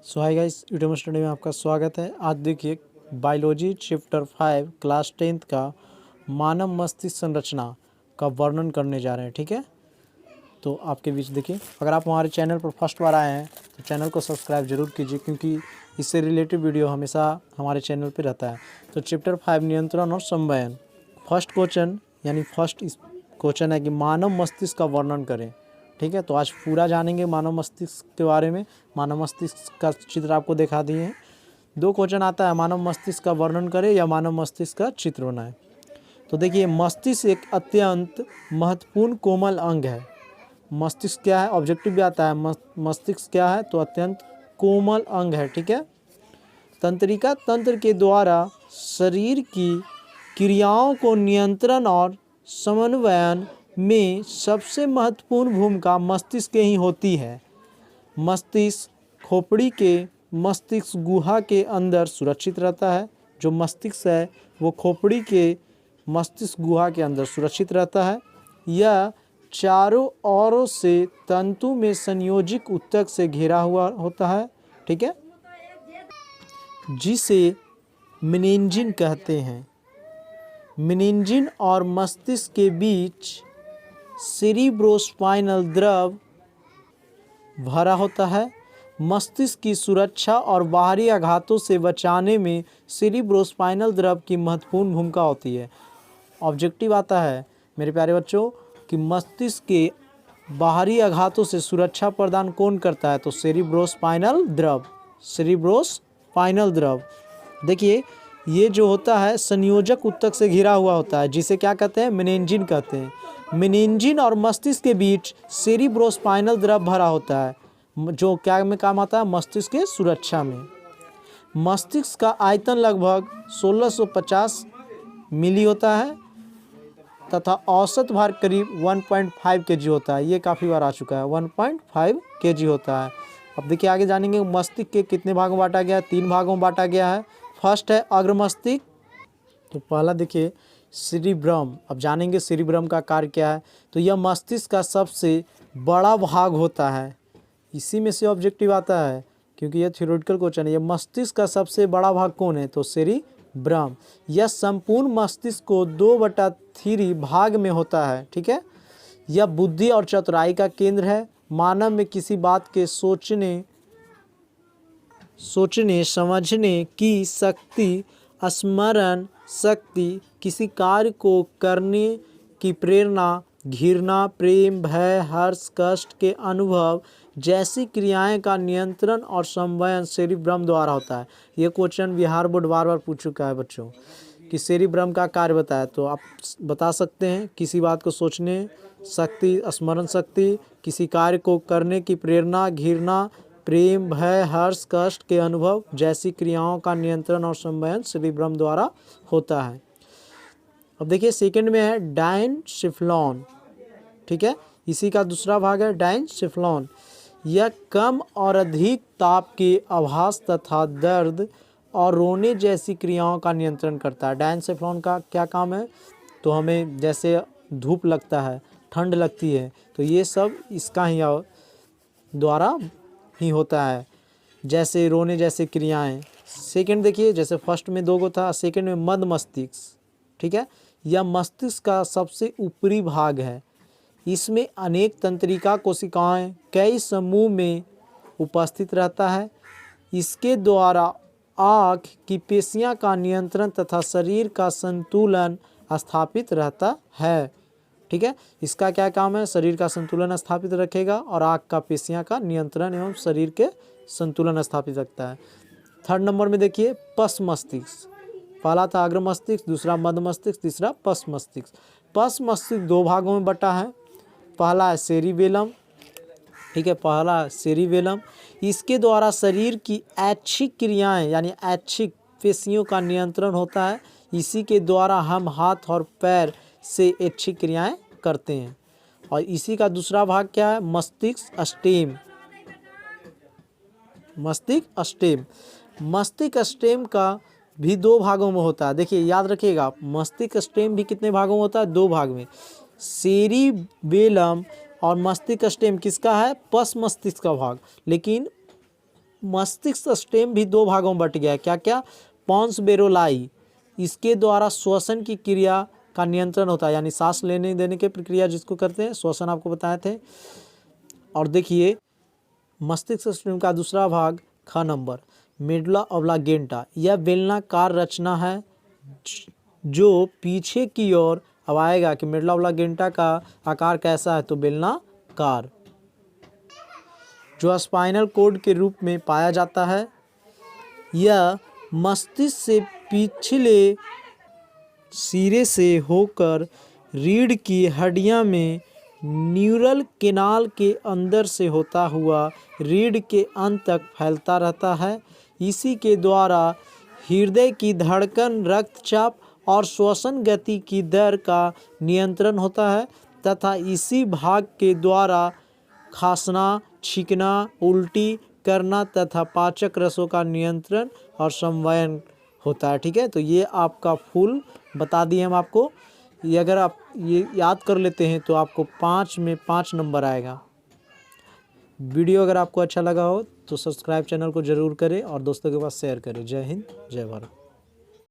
सो hi guys, YouTube study में आपका स्वागत है। आज देखिए बायोलॉजी चैप्टर 5 क्लास 10th का मानव मस्तिष्क संरचना का वर्णन करने जा रहे हैं। ठीक है, तो आपके बीच देखिए, अगर आप हमारे चैनल पर फर्स्ट बार आए हैं तो चैनल को सब्सक्राइब जरूर कीजिए, क्योंकि इससे रिलेटेड वीडियो हमेशा हमारे चैनल पर रहता है। तो चैप्टर 5 नियंत्रण और संवहन, फर्स्ट क्वेश्चन यानी फर्स्ट क्वेश्चन है कि मानव मस्तिष्क का वर्णन करें। ठीक है, तो आज पूरा जानेंगे मानव मस्तिष्क के बारे में। मानव मस्तिष्क का चित्र आपको दिखा दिए हैं। दो क्वेश्चन आता है, मानव मस्तिष्क का वर्णन करें या मानव मस्तिष्क का चित्र बनाएं। तो देखिए, मस्तिष्क एक अत्यंत महत्वपूर्ण कोमल अंग है। मस्तिष्क क्या है, ऑब्जेक्टिव भी आता है। मस्तिष्क क्या है, तो अत्यंत कोमल अंग है। ठीक है, तंत्रिका तंत्र के द्वारा शरीर की क्रियाओं को नियंत्रण और समन्वयन में सबसे महत्वपूर्ण भूमिका मस्तिष्क की ही होती है। मस्तिष्क खोपड़ी के मस्तिष्क गुहा के अंदर सुरक्षित रहता है। जो मस्तिष्क है वो खोपड़ी के मस्तिष्क गुहा के अंदर सुरक्षित रहता है। यह चारों ओरों से तंतु में संयोजित ऊतक से घिरा हुआ होता है। ठीक है, जिसे मेनिंजिन कहते हैं। मेनिंजिन और मस्तिष्क के बीच सेरिब्रोस्पाइनल द्रव भरा होता है। मस्तिष्क की सुरक्षा और बाहरी आघातों से बचाने में सेरिब्रोस्पाइनल द्रव की महत्वपूर्ण भूमिका होती है। ऑब्जेक्टिव आता है मेरे प्यारे बच्चों कि मस्तिष्क के बाहरी आघातों से सुरक्षा प्रदान कौन करता है, तो सेरिब्रोस्पाइनल द्रव। सेरिब्रोस्पाइनल द्रव देखिए, ये जो होता है संयोजक ऊतक से घिरा हुआ होता है, जिसे क्या कहते हैं, मेनिंजिन कहते हैं। मेनिंजिन और मस्तिष्क के बीच सेरिब्रोस्पाइनल द्रव भरा होता है, जो क्या में काम आता है, मस्तिष्क के सुरक्षा में। मस्तिष्क का आयतन लगभग 1650 मिली होता है तथा औसत भार करीब 1.5 kg होता है। ये काफ़ी बार आ चुका है, 1.5 kg होता है। अब देखिए आगे जानेंगे मस्तिष्क के कितने भागों में बांटा गया है। 3 भागों में बांटा गया है। फर्स्ट है अग्र मस्तिष्क। तो पहला देखिए सेरिब्रम। अब जानेंगे सेरिब्रम का कार्य क्या है। तो यह मस्तिष्क का सबसे बड़ा भाग होता है। इसी में से ऑब्जेक्टिव आता है, क्योंकि यह थ्योरेटिकल क्वेश्चन है। यह मस्तिष्क का सबसे बड़ा भाग कौन है, तो सेरिब्रम। यह संपूर्ण मस्तिष्क को 2/3 भाग में होता है। ठीक है, यह बुद्धि और चतुराई का केंद्र है। मानव में किसी बात के सोचने समझने की शक्ति, स्मरण शक्ति, किसी कार्य को करने की प्रेरणा, घृणा, प्रेम, भय, हर्ष, कष्ट के अनुभव जैसी क्रियाएं का नियंत्रण और संवहन सेरिब्रम द्वारा होता है। ये क्वेश्चन बिहार बोर्ड बार बार पूछ चुका है बच्चों कि सेरिब्रम का कार्य बताया। तो आप बता सकते हैं किसी बात को सोचने शक्ति, स्मरण शक्ति, किसी कार्य को करने की प्रेरणा, घृणा, प्रेम, भय, हर्ष, कष्ट के अनुभव जैसी क्रियाओं का नियंत्रण और संवहन सेरिब्रम द्वारा होता है। अब देखिए सेकंड में है डायनसेफलॉन। ठीक है, इसी का दूसरा भाग है डायनसेफलॉन। यह कम और अधिक ताप के आभास तथा दर्द और रोने जैसी क्रियाओं का नियंत्रण करता है। डायनसेफलॉन का क्या काम है, तो हमें जैसे धूप लगता है, ठंड लगती है, तो ये सब इसका ही द्वारा ही होता है, जैसे रोने जैसे क्रियाएं। सेकंड देखिए, जैसे फर्स्ट में 2 था, सेकंड में मध्य मस्तिष्क। ठीक है, यह मस्तिष्क का सबसे ऊपरी भाग है। इसमें अनेक तंत्रिका कोशिकाएं कई समूह में उपस्थित रहता है। इसके द्वारा आँख की पेशियां का नियंत्रण तथा शरीर का संतुलन स्थापित रहता है। ठीक है, इसका क्या काम है, शरीर का संतुलन स्थापित रखेगा और आँख का पेशियां का नियंत्रण एवं शरीर के संतुलन स्थापित रखता है। थर्ड नंबर में देखिए पश्च मस्तिष्क। पहला था अग्र मस्तिष्क, दूसरा मध्य मस्तिष्क, तीसरा पश्च मस्तिष्क। पश्च मस्तिष्क 2 भागों में बटा है। पहला है सेरिबेलम। ठीक है, पहला है सेरिबेलम। इसके द्वारा शरीर की ऐच्छिक क्रियाएं यानी ऐच्छिक पेशियों का नियंत्रण होता है। इसी के द्वारा हम हाथ और पैर से ऐच्छिक क्रियाएं करते हैं। और इसी का दूसरा भाग क्या है, मस्तिष्क स्टेम। मस्तिष्क स्टेम। मस्तिष्क स्टेम का भी 2 भागों में होता है। देखिए याद रखिएगा, मस्तिष्क स्टेम भी कितने भागों में होता है, 2 भाग में। सेरिबेलम और मस्तिष्क स्टेम किसका है, पश्च मस्तिष्क का भाग। लेकिन मस्तिष्क स्टेम भी दो भागों में बट गया, क्या क्या, पॉन्स बेरोलाई, इसके द्वारा श्वसन की क्रिया का नियंत्रण होता है, यानी सांस लेने देने की प्रक्रिया जिसको करते हैं, श्वसन आपको बताए थे। और देखिए मस्तिष्क स्टेम का दूसरा भाग ख नंबर, मेडुला ऑब्लांगेटा, यह बेलनाकार रचना है जो पीछे की ओर, अब आएगा कि मेडुला ऑब्लांगेटा का आकार कैसा है, तो बेलनाकार, जो स्पाइनल कोड के रूप में पाया जाता है। यह मस्तिष्क से पिछले सिरे से होकर रीढ़ की हड्डियां में न्यूरल कैनाल के अंदर से होता हुआ रीढ़ के अंत तक फैलता रहता है। इसी के द्वारा हृदय की धड़कन, रक्तचाप और श्वसन गति की दर का नियंत्रण होता है तथा इसी भाग के द्वारा खांसना, छींकना, उल्टी करना तथा पाचक रसों का नियंत्रण और संवहन होता है। ठीक है, तो ये आपका फुल बता दिए हम आपको। ये अगर आप ये याद कर लेते हैं तो आपको 5 में 5 नंबर आएगा। वीडियो अगर आपको अच्छा लगा हो तो सब्सक्राइब चैनल को ज़रूर करें और दोस्तों के पास शेयर करें। जय हिंद, जय भारत।